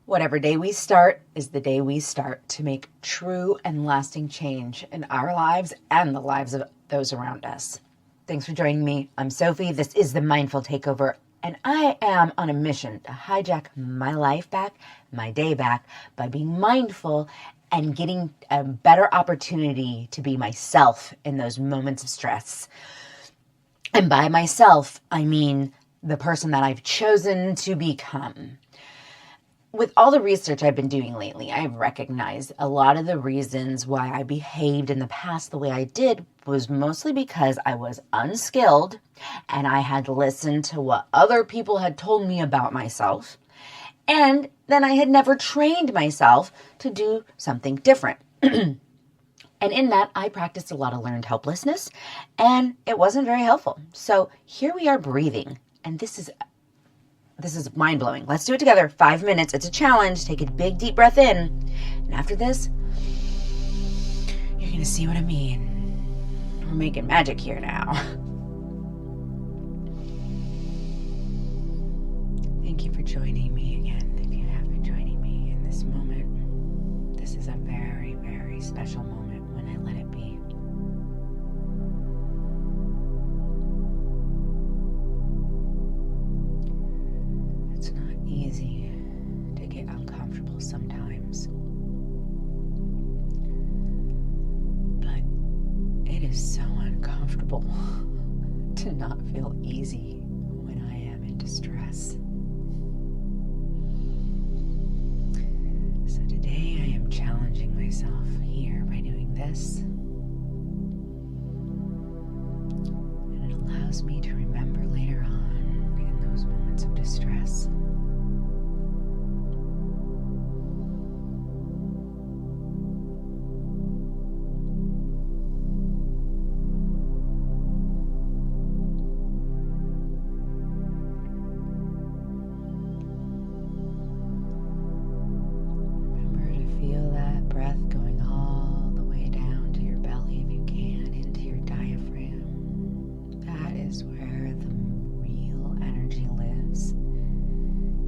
Whatever day we start is the day we start to make true and lasting change in our lives and the lives of those around us. Thanks for joining me. I'm Sophie. This is the Mindful Takeover, and I am on a mission to hijack my life back, my day back, by being mindful and getting a better opportunity to be myself in those moments of stress. And by myself, I mean the person that I've chosen to become. With all the research I've been doing lately, I've recognized a lot of the reasons why I behaved in the past the way I did was mostly because I was unskilled and I had listened to what other people had told me about myself. And then I had never trained myself to do something different. And in that, I practiced a lot of learned helplessness, and it wasn't very helpful. So here we are breathing, and this is mind-blowing. Let's do it together. 5 minutes. It's a challenge. Take a big, deep breath in. And after this, you're going to see what I mean. We're making magic here now. Thank you for joining me again. If you have been joining me in this moment, this is a very, very special moment when I let it be. It's not easy to get uncomfortable sometimes, but it is so uncomfortable to not feel easy when I am in distress. So today I am challenging myself here by doing this, and it allows me to remember later on in those moments of distress. Remember to feel that breath going all the way down to your belly if you can, into your diaphragm. That is where the real energy lives,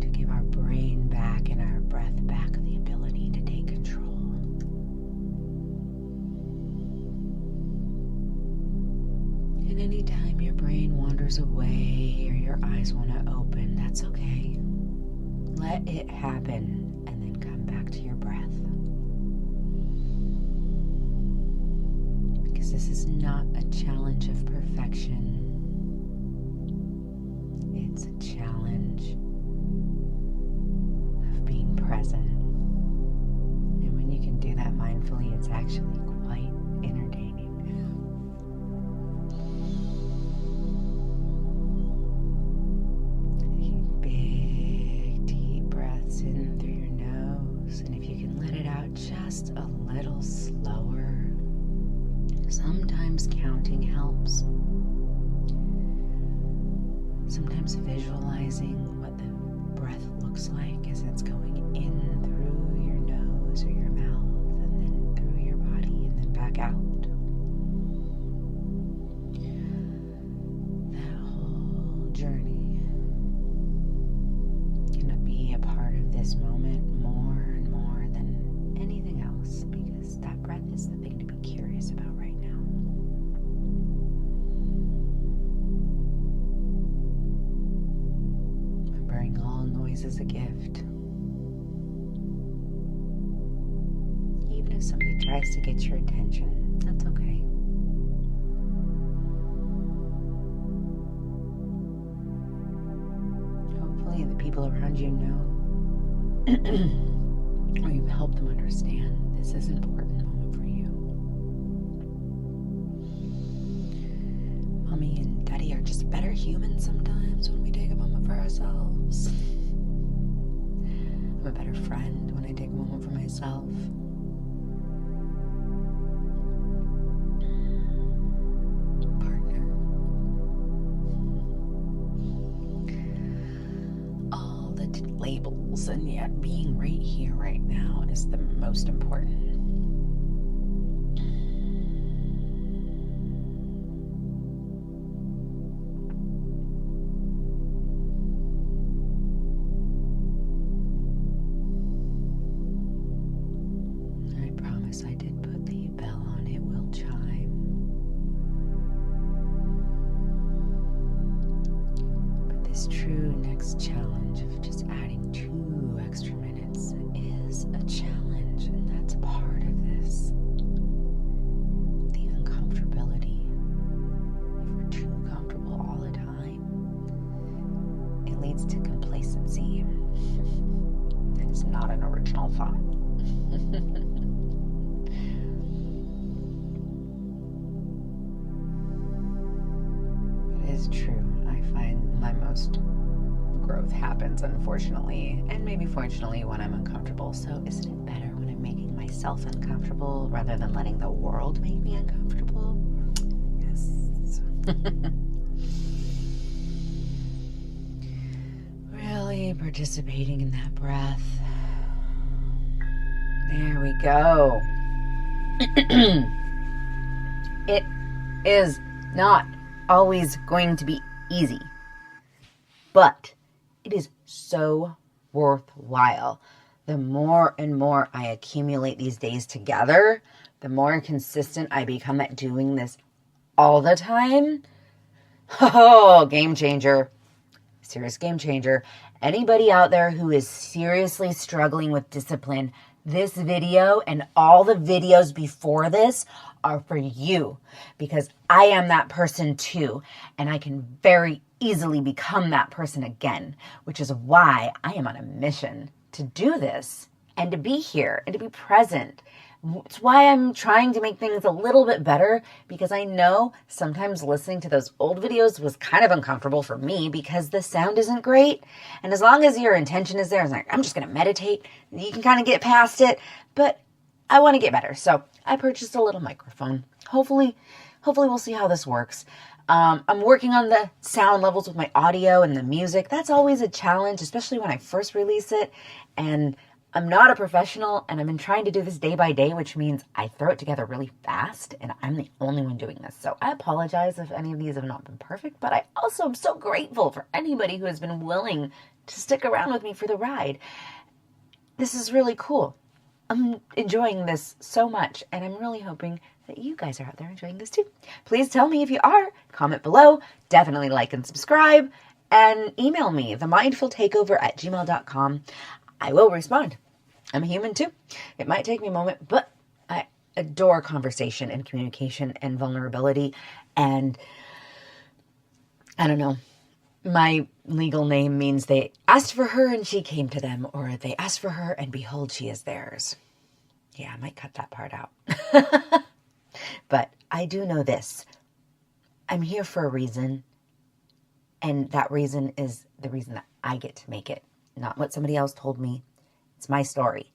to give our brain back and our breath back the ability to take control. And anytime your brain wanders away or your eyes want to open, that's okay. Let it happen and then come back to your breath. Because this is not a challenge of perfection. It's a challenge of being present. And when you can do that mindfully, it's actually quite entertaining. Taking big, deep breaths in through your nose. And if you can let it out just a little slower, sometimes counting helps. Sometimes visualizing what the breath looks like as it's going in through your nose or your mouth, and then through your body, and then back out. That whole journey can be a part of this moment more and more than anything else, because that breath is the thing to be curious about right now. Remembering all noise is a gift. Even if somebody tries to get your attention, that's okay. Hopefully the people around you know, or you've helped them understand this is an important moment for you. Mommy and Daddy are just better humans sometimes when we take a moment for ourselves. I'm a better friend when I take a moment for myself. Partner. All the labels, and yet being right here, right now is the most important. yes, I did put the bell on. It will chime. But this true next challenge of just adding 2 extra minutes is a challenge, and that's part of this. The uncomfortability. If we're too comfortable all the time, it leads to complacency. That is not an original thought. It is true. I find my most growth happens, unfortunately, and maybe fortunately, when I'm uncomfortable. So isn't it better when I'm making myself uncomfortable rather than letting the world make me uncomfortable? Yes. Really participating in that breath. There we go. It is not always going to be easy, but it is so worthwhile. The more and more I accumulate these days together, the more consistent I become at doing this all the time. Oh, game changer. Serious game changer. Anybody out there who is seriously struggling with discipline, this video and all the videos before this are for you, because I am that person too, and I can very easily become that person again, which is why I am on a mission to do this and to be here and to be present. It's why I'm trying to make things a little bit better, because I know sometimes listening to those old videos was kind of uncomfortable for me because the sound isn't great. And as long as your intention is there, it's like, I'm just going to meditate, you can kind of get past it, but I want to get better. So I purchased a little microphone. Hopefully we'll see how this works. I'm working on the sound levels with my audio and the music. That's always a challenge, especially when I first release it. And I'm not a professional, and I've been trying to do this day by day, which means I throw it together really fast, and I'm the only one doing this. So I apologize if any of these have not been perfect, but I also am so grateful for anybody who has been willing to stick around with me for the ride. This is really cool. I'm enjoying this so much, and I'm really hoping that you guys are out there enjoying this too. Please tell me if you are. Comment below. Definitely like and subscribe, and email me, themindfultakeover@gmail.com. I will respond. I'm a human too. It might take me a moment, but I adore conversation and communication and vulnerability. And I don't know, my legal name means they asked for her and she came to them, or they asked for her and behold, she is theirs. Yeah, I might cut that part out. But I do know this. I'm here for a reason. And that reason is the reason that I get to make it. Not what somebody else told me. It's my story.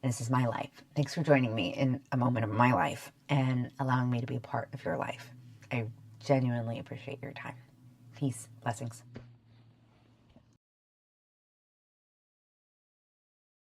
And this is my life. Thanks for joining me in a moment of my life and allowing me to be a part of your life. I genuinely appreciate your time. Peace. Blessings.